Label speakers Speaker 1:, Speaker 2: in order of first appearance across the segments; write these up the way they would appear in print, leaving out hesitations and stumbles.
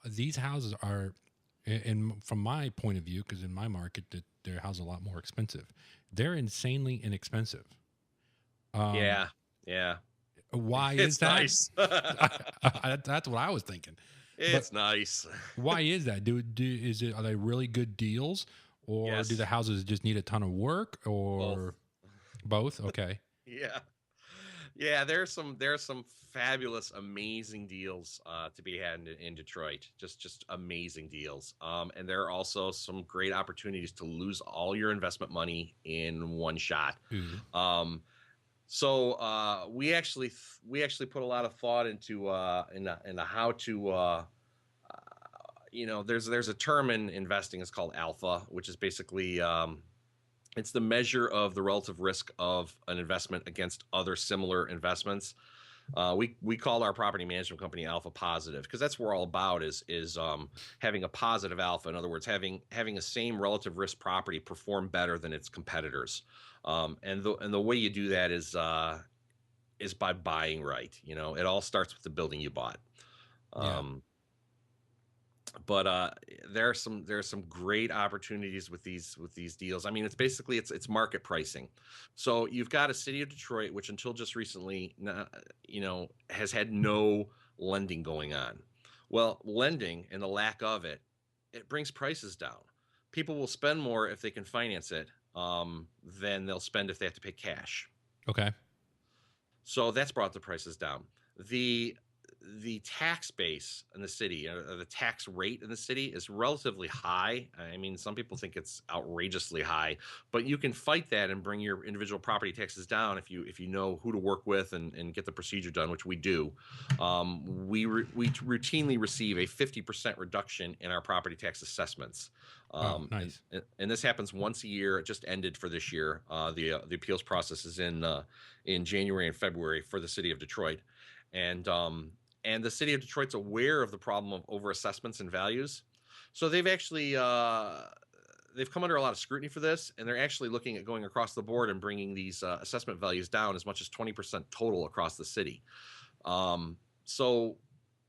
Speaker 1: these houses are, and from my point of view, because in my market, their houses are a lot more expensive. They're insanely inexpensive. Um,
Speaker 2: Yeah, yeah.
Speaker 1: why is
Speaker 2: It's
Speaker 1: that?
Speaker 2: nice.
Speaker 1: That's what I was thinking. But
Speaker 2: It's nice.
Speaker 1: why is that? Is it, are they really good deals, or do the
Speaker 2: Yes,
Speaker 1: houses just need a ton of work,
Speaker 2: both.
Speaker 1: or both? Okay.
Speaker 2: Yeah. Yeah, there's some fabulous, amazing deals to be had in Detroit. Just amazing deals. And there are also some great opportunities to lose all your investment money in one shot.
Speaker 1: Ooh.
Speaker 2: Um, so we actually put a lot of thought into how to there's a term in investing. It's called alpha, which is basically it's the measure of the relative risk of an investment against other similar investments. We call our property management company Alpha Positive because that's what we're all about is having a positive alpha. In other words, having a same relative risk property perform better than its competitors. And the way you do that is by buying right. It all starts with the building you bought.
Speaker 1: Yeah.
Speaker 2: Um, but there are some great opportunities with these deals. I mean, it's basically it's market pricing. So you've got a city of Detroit, which until just recently, has had no lending going on. Well, lending and the lack of it brings prices down. People will spend more if they can finance it than they'll spend if they have to pay cash.
Speaker 1: Okay.
Speaker 2: So that's brought the prices down. The the tax base in the city, the tax rate in the city is relatively high. I mean, some people think it's outrageously high, but you can fight that and bring your individual property taxes down if you know who to work with and get the procedure done, which we do. We routinely receive a 50% reduction in our property tax assessments.
Speaker 1: Oh,
Speaker 2: Um, and,
Speaker 1: nice.
Speaker 2: and this happens once a year. It just ended for this year. The appeals process is in January and February for the city of Detroit, and the city of Detroit's aware of the problem of overassessments and values, so they've come under a lot of scrutiny for this, and they're actually looking at going across the board and bringing these assessment values down as much as 20% total across the city. Um, so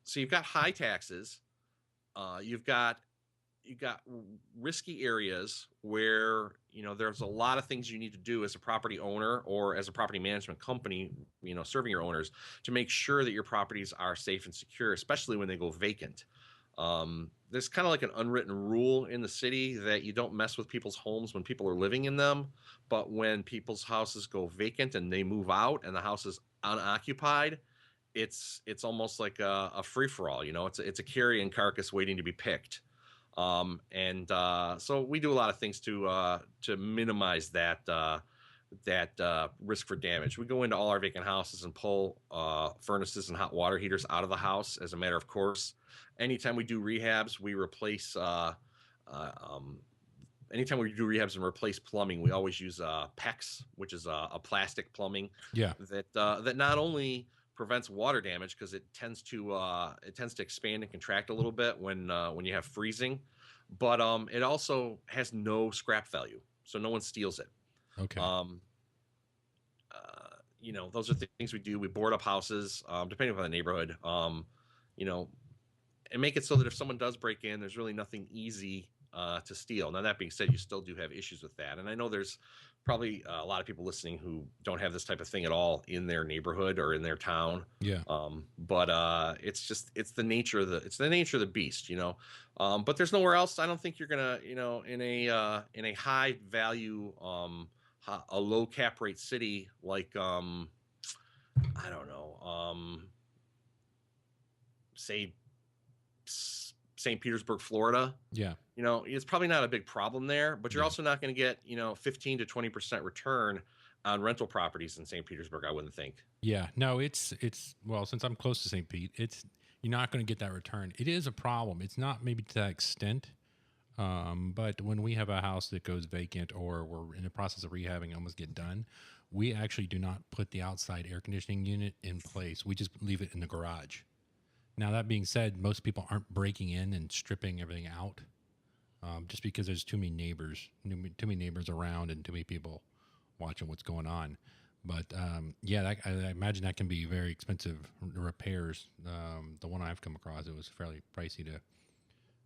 Speaker 2: so you've got high taxes, you've got risky areas where there's a lot of things you need to do as a property owner or as a property management company, serving your owners, to make sure that your properties are safe and secure, especially when they go vacant. There's kind of like an unwritten rule in the city that you don't mess with people's homes when people are living in them, but when people's houses go vacant and they move out and the house is unoccupied, it's almost like a free for all. It's a carrion carcass waiting to be picked. And so we do a lot of things to minimize that risk for damage. We go into all our vacant houses and pull furnaces and hot water heaters out of the house as a matter of course. Anytime we do rehabs, we replace. Anytime we do rehabs and replace plumbing, we always use PEX, which is a plastic plumbing
Speaker 1: Yeah.
Speaker 2: that not only prevents water damage because it tends to expand and contract a little bit when you have freezing, but it also has no scrap value, so no one steals it.
Speaker 1: Okay.
Speaker 2: Um, those are things we do. We board up houses, depending on the neighborhood, you know, and make it so that if someone does break in, there's really nothing easy to steal. Now, that being said, you still do have issues with that. And I know there's probably a lot of people listening who don't have this type of thing at all in their neighborhood or in their town.
Speaker 1: Yeah.
Speaker 2: But it's the nature of the beast. But there's nowhere else. I don't think you're gonna, in a high value, a low cap rate city like I don't know, say St. Petersburg, Florida.
Speaker 1: Yeah.
Speaker 2: It's probably not a big problem there, but you're
Speaker 1: Yeah.
Speaker 2: also not going to get 15 to 20% return on rental properties in St. Petersburg, I wouldn't think.
Speaker 1: Yeah. No, it's well, since I'm close to St. Pete, it's you're not going to get that return. It is a problem. It's not maybe to that extent. But when we have a house that goes vacant or we're in the process of rehabbing, almost get done, we actually do not put the outside air conditioning unit in place. We just leave it in the garage. Now, that being said, most people aren't breaking in and stripping everything out, just because there's too many neighbors around and too many people watching what's going on. But yeah, I imagine that can be very expensive repairs. The one I've come across, it was fairly pricey to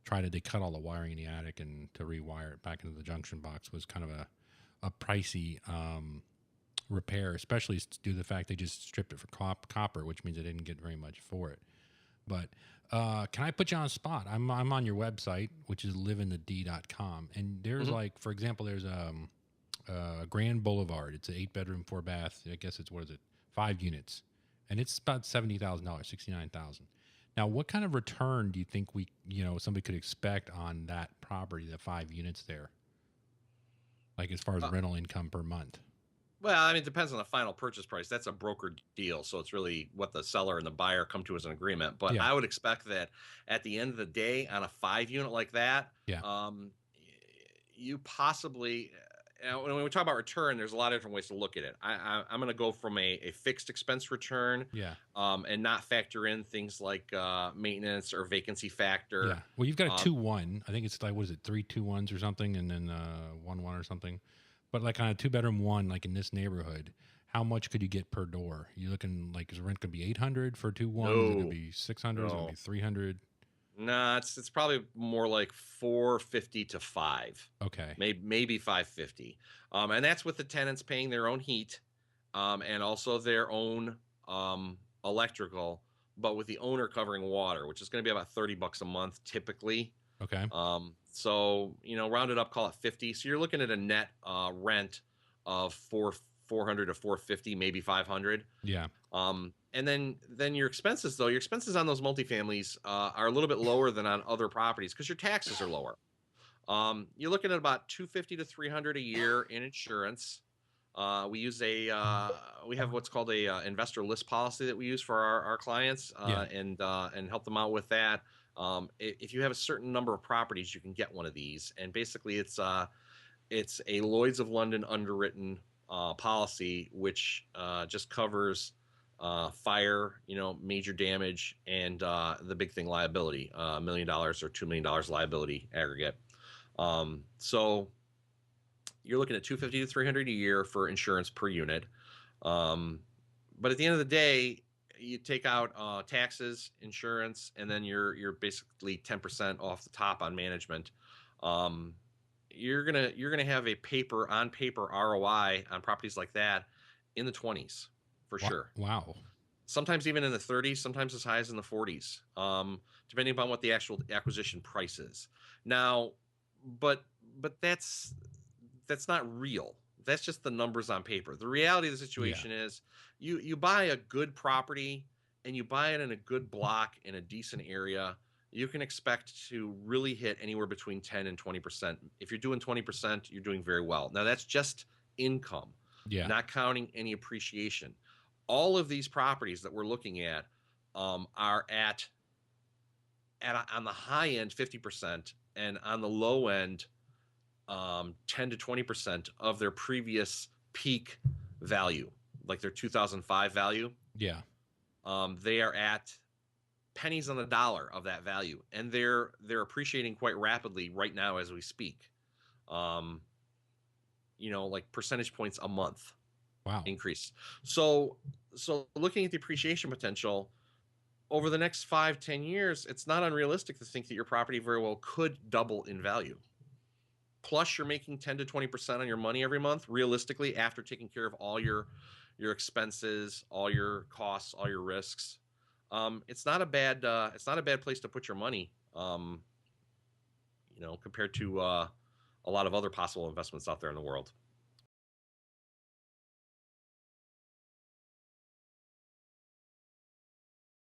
Speaker 1: try to. They cut all the wiring in the attic and to rewire it back into the junction box was kind of a pricey repair, especially due to the fact they just stripped it for copper, which means they didn't get very much for it. But can I put you on a spot? I'm on your website, which is liveinthed.com, and there's
Speaker 2: Mhm.
Speaker 1: like, for example, there's Grand Boulevard. It's an 8 bedroom, 4 bath. I guess it's, what is it, 5 units, and it's about $70,000, 69,000. Now, what kind of return do you think somebody could expect on that property, the 5 units there, like as far as
Speaker 2: Uh,
Speaker 1: rental income per month?
Speaker 2: well, I mean, it depends on the final purchase price. That's a brokered deal, so it's really what the seller and the buyer come to as an agreement. But
Speaker 1: Yeah,
Speaker 2: I would expect that at the end of the day, on a 5 unit like that,
Speaker 1: yeah,
Speaker 2: um, you possibly, when we talk about return, there's a lot of different ways to look at it. I'm going to go from a fixed expense return,
Speaker 1: yeah.
Speaker 2: and not factor in things like maintenance or vacancy
Speaker 1: Yeah.
Speaker 2: factor.
Speaker 1: Well, you've got a
Speaker 2: Um,
Speaker 1: 2-1. I think it's like, what is it, 3 2-1s or something, and then 1-1 or something. But like on a 2 bedroom one, like in this neighborhood, how much could you get per door? You looking like, is the rent gonna be 800 for 2-1? Is it gonna
Speaker 2: no,
Speaker 1: be 600? Is it gonna be
Speaker 2: no.
Speaker 1: 300?
Speaker 2: Nah, it's probably more like 450 to 5,
Speaker 1: Okay.
Speaker 2: maybe 550. And that's with the tenants paying their own heat, and also their own electrical, but with the owner covering water, which is going to be about $30 a month typically.
Speaker 1: Okay.
Speaker 2: So round it up, call it 50. So you're looking at a net rent of 400 to 450, maybe 500.
Speaker 1: Yeah.
Speaker 2: And then your expenses, though, your expenses on those multifamilies are a little bit lower than on other properties because your taxes are lower. You're looking at about 250 to 300 a year in insurance. We have what's called a investor list policy that we use for our clients,
Speaker 1: Yeah.
Speaker 2: and help them out with that. If you have a certain number of properties, you can get one of these, and basically it's a Lloyd's of London underwritten policy, which just covers fire, major damage, and the big thing, liability, $1 million or $2 million liability aggregate. So you're looking at 250 to 300 a year for insurance per unit. But at the end of the day, you take out taxes, insurance, and then you're basically 10% off the top on management. Um, you're gonna have a paper ROI on properties like that in the 20s for sure.
Speaker 1: Wow.
Speaker 2: Sometimes even in the 30s, sometimes as high as in the 40s, depending upon what the actual acquisition price is. Now, but that's not real. That's just the numbers on paper. The reality of the
Speaker 1: Yeah.
Speaker 2: situation is you buy a good property and you buy it in a good block in a decent area, you can expect to really hit anywhere between 10 and 20%. If you're doing 20%, you're doing very well. Now that's just income,
Speaker 1: Yeah.
Speaker 2: not counting any appreciation. All of these properties that we're looking at are on the high end 50%, and on the low end 10 to 20% of their previous peak value, like their 2005 value.
Speaker 1: Yeah.
Speaker 2: They are at pennies on the dollar of that value, and they're appreciating quite rapidly right now as we speak. Um, like percentage points a month
Speaker 1: Wow.
Speaker 2: increase. So looking at the appreciation potential over the next 5-10 years, it's not unrealistic to think that your property very well could double in value. Plus you're making 10 to 20% on your money every month, realistically, after taking care of all your expenses, all your costs, all your risks. It's not a bad place to put your money, compared to a lot of other possible investments out there in the world.